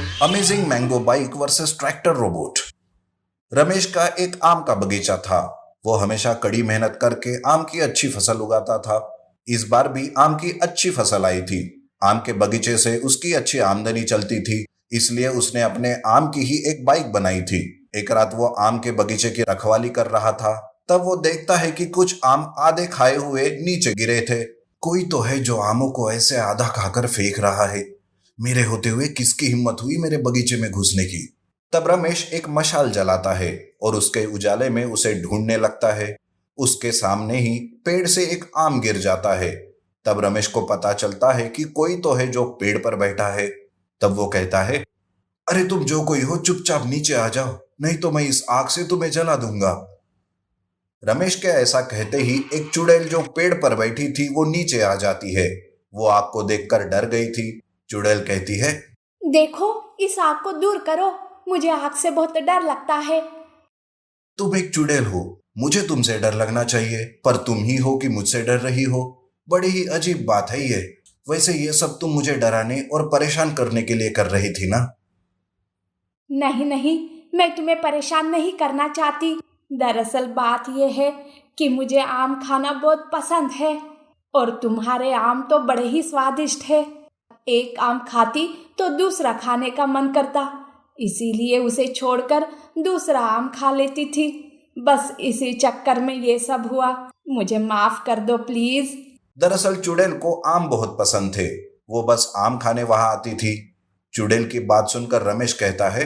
Amazing mango bike versus tractor robot. Ramesh का एक आम का बगीचा था। वो हमेशा कड़ी मेहनत करके आम की अच्छी फसल उगाता था। इस बार भी आम की अच्छी फसल आई थी। आम के बगीचे से उसकी अच्छी आमदनी चलती थी, इसलिए उसने अपने आम की ही एक बाइक बनाई थी। एक रात वो आम के बगीचे की रखवाली कर रहा था, तब वो देखता है कि कुछ आम आधे खाए हुए नीचे गिरे थे। कोई तो है जो आमों को ऐसे आधा खाकर फेंक रहा है। मेरे होते हुए किसकी हिम्मत हुई मेरे बगीचे में घुसने की। तब रमेश एक मशाल जलाता है और उसके उजाले में उसे ढूंढने लगता है। उसके सामने ही पेड़ से एक आम गिर जाता है। तब रमेश को पता चलता है कि कोई तो है जो पेड़ पर बैठा है। तब वो कहता है, अरे तुम जो कोई हो चुपचाप नीचे आ जाओ, नहीं तो मैं इस आग से तुम्हें जला दूंगा। रमेश के ऐसा कहते ही एक चुड़ैल जो पेड़ पर बैठी थी वो नीचे आ जाती है। वो आग को देखकर डर गई थी। चुड़ैल कहती है, देखो, इस आग को दूर करो, मुझे आग से बहुत डर लगता है। तुम एक चुड़ैल हो, मुझे तुमसे डर लगना चाहिए, पर तुम ही हो कि मुझसे डर रही हो। बड़ी ही अजीब बात है ये। वैसे ये सब तुम मुझे डराने और परेशान करने के लिए कर रही थी ना? नहीं नहीं, मैं तुम्हें परेशान नहीं करना चाहती। दरअसल बात यह है कि मुझे आम खाना बहुत पसंद है और तुम्हारे आम तो बड़े ही स्वादिष्ट है। एक आम खाती तो दूसरा खाने का मन करता, इसीलिए उसे छोड़कर दूसरा आम खा लेती थी। बस इसी चक्कर में ये सब हुआ। मुझे माफ कर दो प्लीज। दरअसल चुड़ैल को आम बहुत पसंद थे। वो बस आम खाने वहां आती थी। चुड़ैल की बात सुनकर रमेश कहता है,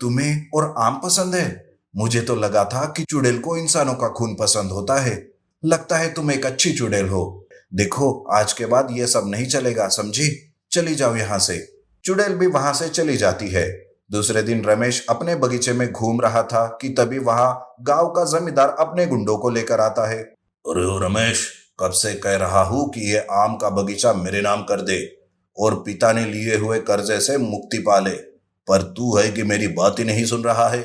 तुम्हें और आम पसंद है? मुझे तो लगा था कि चुड़ैल को इंसानों का खून पसंद होता है। लगता है तुम एक अच्छी चुड़ैल हो। देखो, आज के बाद ये सब नहीं चलेगा, समझी? चली जाओ यहाँ से। चुड़ैल भी वहां से चली जाती है। दूसरे दिन रमेश अपने बगीचे में घूम रहा था कि तभी वहां गांव का जमींदार अपने गुंडों को लेकर आता है। अरे ओ रमेश, कब से कह रहा हूं कि ये आम का बगीचा मेरे नाम कर दे और पिता ने लिए हुए कर्जे से मुक्ति पा ले, पर तू है कि मेरी बात ही नहीं सुन रहा है।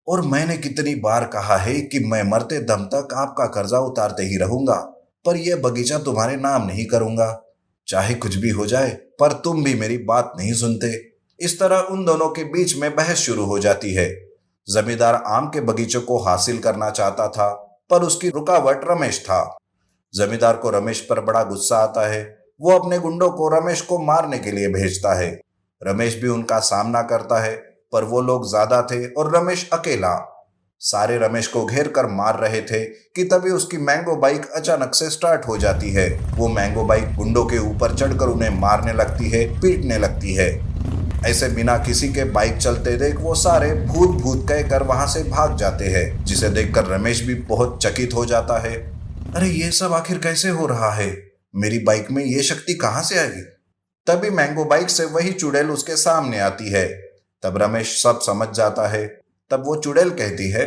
और मैंने कितनी बार कहा है कि मैं मरते दम तक आपका कर्जा उतारते ही रहूंगा, पर यह बगीचा तुम्हारे नाम नहीं करूंगा, चाहे कुछ भी हो जाए। पर तुम भी मेरी बात नहीं सुनते। इस तरह उन दोनों के बीच में बहस शुरू हो जाती है। जमींदार आम के बगीचे को हासिल करना चाहता था, पर उसकी रुकावट रमेश था। जमींदार को रमेश पर बड़ा गुस्सा आता है। वो अपने गुंडों को रमेश को मारने के लिए भेजता है। रमेश भी उनका सामना करता है, पर वो लोग ज्यादा थे और रमेश अकेला। सारे रमेश को घेर कर मार रहे थे कि तभी उसकी मैंगो बाइक अचानक से स्टार्ट हो जाती है। वो मैंगो बाइक गुंडों के ऊपर चढ़कर उन्हें मारने लगती है, पीटने लगती है। ऐसे बिना किसी के बाइक चलते देख वो सारे भूत भूत कहकर वहां से भाग जाते हैं, जिसे देखकर रमेश भी बहुत चकित हो जाता है। अरे ये सब आखिर कैसे हो रहा है? मेरी बाइक में ये शक्ति कहां से आई? तभी मैंगो बाइक से वही चुड़ैल उसके सामने आती है। तब रमेश सब समझ जाता है। तब वो चुड़ैल कहती है,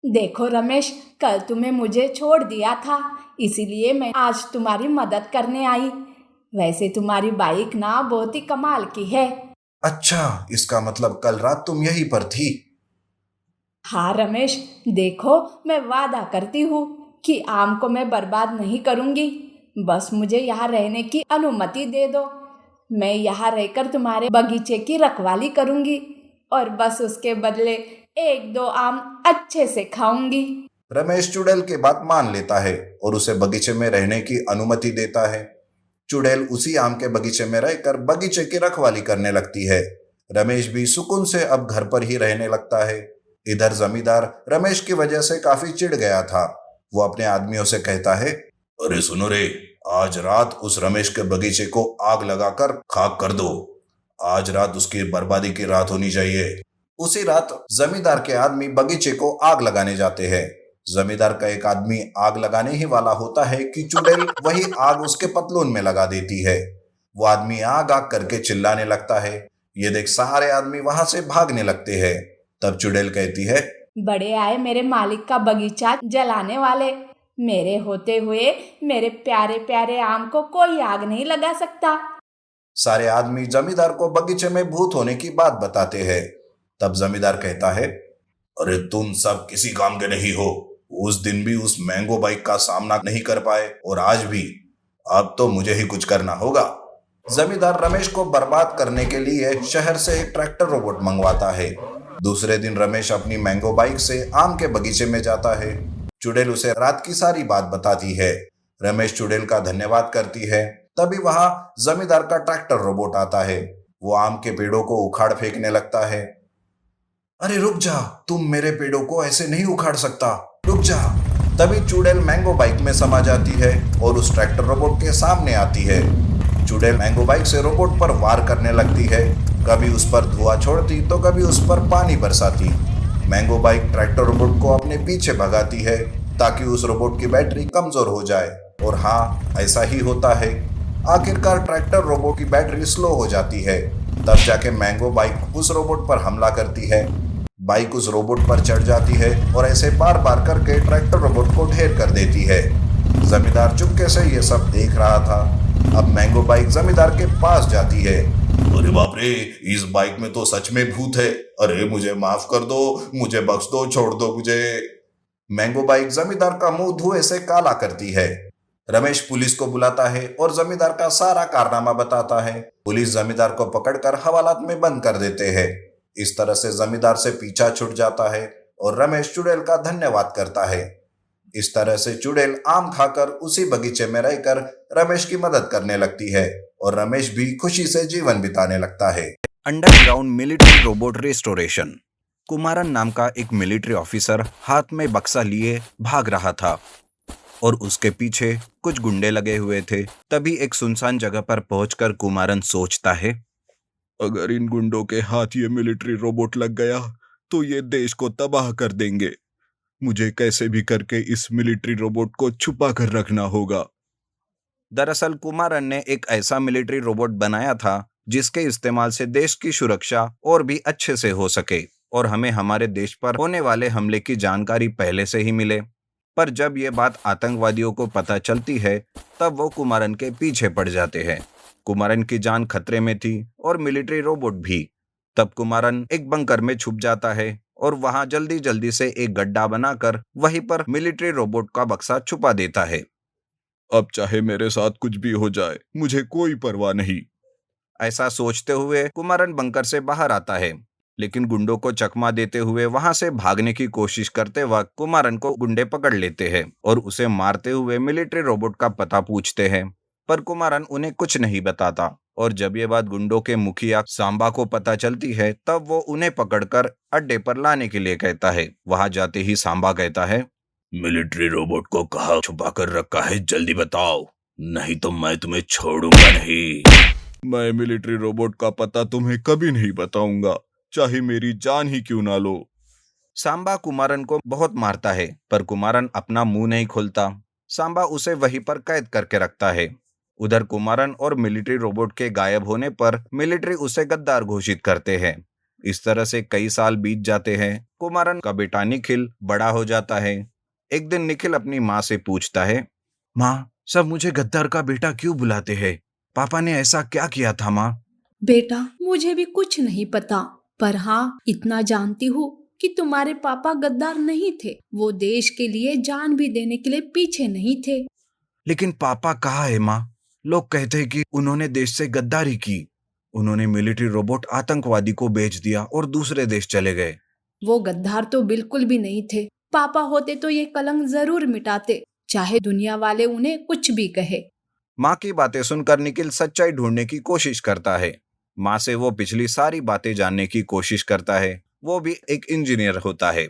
देखो रमेश, कल तुम्हें मुझे छोड़ दिया था, इसीलिए मैं आज तुम्हारी मदद करने आई। वैसे तुम्हारी बाइक ना बहुत ही कमाल की है। अच्छा, इसका मतलब कल रात तुम यहीं पर थी? हाँ रमेश, देखो, मैं वादा करती हूँ कि आम को मैं बर्बाद नहीं करूँगी। बस मुझे यहाँ रहने की अनुमति दे दो। मैं यहाँ रहकर तुम्हारे बगीचे की रखवाली करूँगी और बस उसके बदले एक दो आम अच्छे से खाऊंगी। रमेश चुड़ैल की बात मान लेता है और उसे बगीचे में रहने की अनुमति देता है। चुड़ैल उसी आम के बगीचे में रहकर बगीचे की रखवाली करने लगती है। रमेश भी सुकून से अब घर पर ही रहने लगता है। इधर जमींदार रमेश की वजह से काफी चिढ़ गया था। वो अपने आदमियों से कहता है, अरे सुनो रे, आज रात उस रमेश के बगीचे को आग लगाकर खाक कर दो। आज रात उसकी बर्बादी की रात होनी चाहिए। उसी रात जमींदार के आदमी बगीचे को आग लगाने जाते हैं। जमींदार का एक आदमी आग लगाने ही वाला होता है कि चुड़ैल वही आग उसके पतलून में लगा देती है। वो आदमी आग आग करके चिल्लाने लगता है। ये देख सारे आदमी वहां से भागने लगते हैं। तब चुड़ैल कहती है, बड़े आए मेरे मालिक का बगीचा जलाने वाले। मेरे होते हुए मेरे प्यारे प्यारे आम को कोई आग नहीं लगा सकता। सारे आदमी जमींदार को बगीचे में भूत होने की बात बताते हैं। तब जमींदार कहता है, अरे तुम सब किसी काम के नहीं हो। उस दिन भी उस मैंगो बाइक का सामना नहीं कर पाए और आज भी। अब तो मुझे ही कुछ करना होगा। जमींदार रमेश को बर्बाद करने के लिए शहर से एक ट्रैक्टर रोबोट मंगवाता है। दूसरे दिन रमेश अपनी मैंगो बाइक से आम के बगीचे में जाता है। चुड़ैल उसे रात की सारी बात बताती है। रमेश चुड़ैल का धन्यवाद करती है। तभी वहां जमींदार का ट्रैक्टर रोबोट आता है। वो आम के पेड़ों को उखाड़ फेंकने लगता है। अरे रुक जा, तुम मेरे पेड़ों को ऐसे नहीं उखाड़ सकता, रुक जा। तभी चुड़ैल मैंगो बाइक में समा जाती है और उस ट्रैक्टर रोबोट के सामने आती है। चुड़ैल मैंगो बाइक से रोबोट पर वार करने लगती है। कभी उस पर धुआं छोड़ती तो कभी उस पर पानी बरसाती। मैंगो बाइक ट्रैक्टर रोबोट को अपने पीछे भगाती है ताकि उस रोबोट की बैटरी कमजोर हो जाए। और हाँ, ऐसा ही होता है। आखिरकार ट्रैक्टर रोबोट की बैटरी स्लो हो जाती है। तब जाके मैंगो बाइक उस रोबोट पर हमला करती है। बाइक उस रोबोट पर चढ़ जाती है और ऐसे बार बार करके ट्रैक्टर रोबोट को ढेर कर देती है। जमींदार चुपके से ये सब देख रहा था। अब मैंगो बाइक जमींदार के पास जाती है। अरे बाप रे, इस बाइक में तो सच में भूत है। अरे मुझे माफ कर दो, मुझे बख्श दो, छोड़ दो मुझे। मैंगो बाइक जमींदार का मुंह धुएं से काला करती है। रमेश पुलिस को बुलाता है और जमींदार का सारा कारनामा बताता है। पुलिस जमींदार को पकड़कर हवालात में बंद कर देते हैं। इस तरह से जमींदार से पीछा छूट जाता है और रमेश चुड़ैल का धन्यवाद करता है। इस तरह से चुड़ैल आम खाकर उसी बगीचे में रहकर रमेश की मदद करने लगती है और रमेश भी खुशी से जीवन बिताने लगता है। Underground military robot restoration. Kumaran नाम का एक मिलिट्री ऑफिसर हाथ में बक्सा लिए भाग रहा था और उसके पीछे कुछ गुंडे लगे हुए थे। तभी एक सुनसान जगह पर पहुंचकर कुमारन सोचता है, अगर इन गुंडों के हाथ ये मिलिट्री रोबोट लग गया तो ये देश को तबाह कर देंगे। मुझे कैसे भी करके इस मिलिट्री रोबोट को छुपा कर रखना होगा। दरअसल कुमारन ने एक ऐसा मिलिट्री रोबोट बनाया था जिसके इस्तेमाल से देश की सुरक्षा और भी अच्छे से हो सके और हमें हमारे देश पर होने वाले हमले की जानकारी पहले से ही मिले। पर जब ये बात आतंकवादियों को पता चलती है तब वो कुमारन के पीछे पड़ जाते हैं। कुमारन की जान खतरे में थी और मिलिट्री रोबोट भी। तब कुमारन एक बंकर में छुप जाता है और वहां जल्दी जल्दी से एक गड्ढा बनाकर वहीं पर मिलिट्री रोबोट का बक्सा छुपा देता है। अब चाहे मेरे साथ कुछ भी हो जाए, मुझे कोई परवाह नहीं। ऐसा सोचते हुए कुमारन बंकर से बाहर आता है, लेकिन गुंडों को चकमा देते हुए वहां से भागने की कोशिश करते वक्त कुमारन को गुंडे पकड़ लेते हैं और उसे मारते हुए मिलिट्री रोबोट का पता पूछते हैं। पर कुमारन उन्हें कुछ नहीं बताता और जब ये बात गुंडों के मुखिया सांबा को पता चलती है तब वो उन्हें पकड़कर अड्डे पर लाने के लिए कहता है। वहां जाते ही सांबा कहता है, मिलिट्री रोबोट को कहाँ छुपा कर रखा है, जल्दी बताओ, नहीं तो मैं तुम्हें छोड़ूंगा नहीं। मैं मिलिट्री रोबोट का पता तुम्हें कभी नहीं बताऊंगा, चाहे मेरी जान ही क्यों ना लो। सांबा कुमारन को बहुत मारता है पर कुमारन अपना मुंह नहीं खोलता। सांबा उसे वहीं पर कैद करके रखता है। उधर कुमारन और मिलिट्री रोबोट के गायब होने पर मिलिट्री उसे गद्दार घोषित करते हैं। इस तरह से कई साल बीत जाते हैं। कुमारन का बेटा निखिल बड़ा हो जाता है। एक दिन निखिल अपनी माँ से पूछता है, माँ, सब मुझे गद्दार का बेटा क्यों बुलाते हैं? पापा ने ऐसा क्या किया था माँ? बेटा, मुझे भी कुछ नहीं पता, पर हाँ इतना जानती हूँ कि तुम्हारे पापा गद्दार नहीं थे। वो देश के लिए जान भी देने के लिए पीछे नहीं थे। लेकिन पापा कहाँ है माँ? लोग कहते हैं कि उन्होंने देश से गद्दारी की। उन्होंने मिलिट्री रोबोट आतंकवादी को बेच दिया और दूसरे देश चले गए। वो गद्दार तो बिल्कुल भी नहीं थे। पापा होते तो ये कलंक जरूर मिटाते, चाहे दुनिया वाले उन्हें कुछ भी कहे। माँ की बातें सुनकर निखिल सच्चाई ढूंढने की कोशिश करता है। माँ से वो पिछली सारी बातें जानने की कोशिश करता है। वो भी एक इंजीनियर होता है।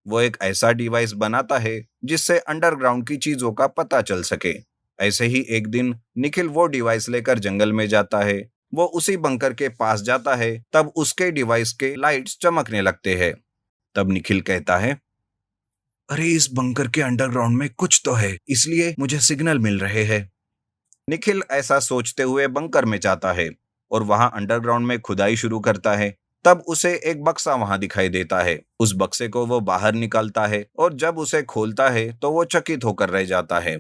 वो एक ऐसा डिवाइस बनाता है जिससे अंडरग्राउंड की चीजों का पता चल सके। ऐसे ही एक दिन निखिल वो डिवाइस लेकर जंगल में जाता है। वो उसी बंकर के पास जाता है, तब उसके डिवाइस के लाइट्स चमकने लगते हैं। तब निखिल कहता है, अरे इस बंकर के अंडरग्राउंड में कुछ तो है, इसलिए मुझे सिग्नल मिल रहे हैं। निखिल ऐसा सोचते हुए बंकर में जाता है और वहां अंडरग्राउंड में खुदाई शुरू करता है। तब उसे एक बक्सा वहां दिखाई देता है। उस बक्से को वो बाहर निकालता है और जब उसे खोलता है तो वो चकित होकर रह जाता है।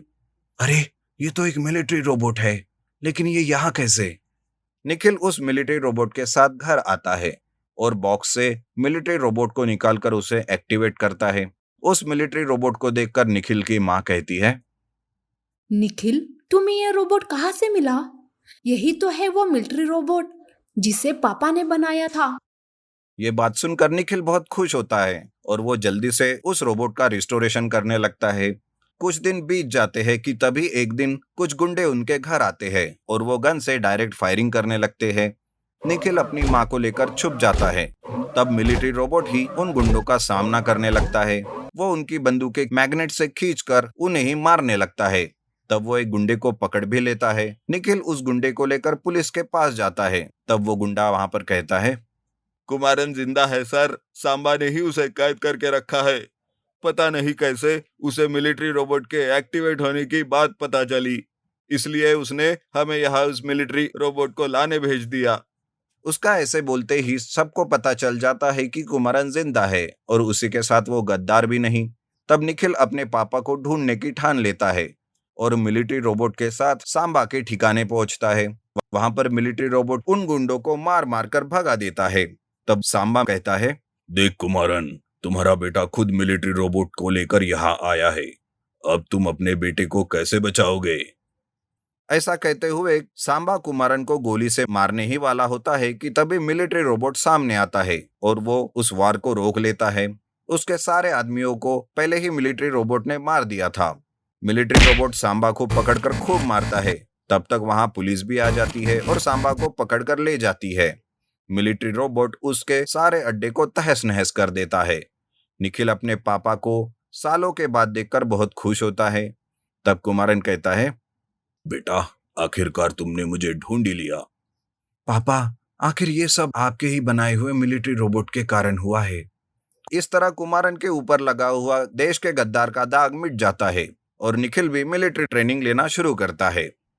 अरे ये तो एक मिलिट्री रोबोट है, लेकिन ये यहाँ कैसे? निखिल उस मिलिट्री रोबोट के साथ घर आता है और बॉक्स से मिलिट्री रोबोट को निकालकर उसे एक्टिवेट करता है। उस मिलिट्री रोबोट को देखकर निखिल की माँ कहती है, निखिल, तुम्हें ये रोबोट कहाँ से मिला? यही तो है वो मिलिट्री रोबोट जिसे पापा ने बनाया था। ये बात सुनकर निखिल बहुत खुश होता है और वो जल्दी से उस रोबोट का रिस्टोरेशन करने लगता है। कुछ दिन बीत जाते हैं कि तभी एक दिन कुछ गुंडे उनके घर आते हैं और वो गन से डायरेक्ट फायरिंग करने लगते हैं। निखिल अपनी माँ को लेकर छुप जाता है। तब मिलिट्री रोबोट ही उन गुंडों का सामना करने लगता है। वो उनकी बंदूकें मैग्नेट से खींचकर उन्हें ही मारने लगता है। तब वो एक गुंडे को पकड़ भी लेता है। निखिल उस गुंडे को लेकर पुलिस के पास जाता है। तब वो गुंडा वहां पर कहता है, कुमारन जिंदा है सर, सांबा ने ही उसे कैद करके रखा है। पता नहीं कैसे उसे मिलिट्री रोबोट के एक्टिवेट होने की बात पता चली, इसलिए उसने हमें यहाँ उस मिलिट्री रोबोट को लाने भेज दिया। उसका ऐसे बोलते ही सबको पता चल जाता है कि कुमारन जिंदा है और उसी के साथ वो गद्दार भी नहीं। तब निखिल अपने पापा को ढूंढने की ठान लेता है और मिलिट्री रोबोट के साथ सांबा के ठिकाने पहुंचता है। वहां पर मिलिट्री रोबोट उन गुंडों को मार मार कर भगा देता है। तब सांबा कहता है, देख कुमारन, तुम्हारा बेटा खुद मिलिट्री रोबोट को लेकर यहाँ आया है। अब तुम अपने बेटे को कैसे बचाओगे? ऐसा कहते हुए सांबा कुमारन को गोली से मारने ही वाला होता है कि तभी मिलिट्री रोबोट सामने आता है और वो उस वार को रोक लेता है। उसके सारे आदमियों को पहले ही मिलिट्री रोबोट ने मार दिया था। मिलिट्री रोबोट सांबा को पकड़कर खूब मारता है। तब तक वहां पुलिस भी आ जाती है और सांबा को पकड़कर ले जाती है। मिलिट्री रोबोट उसके सारे अड्डे को तहस नहस कर देता है। निखिल अपने पापा को सालों के बाद देखकर बहुत खुश होता है। तब कुमारन कहता है, बेटा, आखिरकार तुमने मुझे ढूंढ ही लिया। पापा, आखिर ये सब आपके ही बनाए हुए मिलिट्री रोबोट के कारण हुआ है। इस तरह कुमारन के ऊपर लगा हुआ देश के गद्दार का दाग मिट जाता है और निखिल भी मिलिट्री ट्रेनिंग लेना शुरू करता है।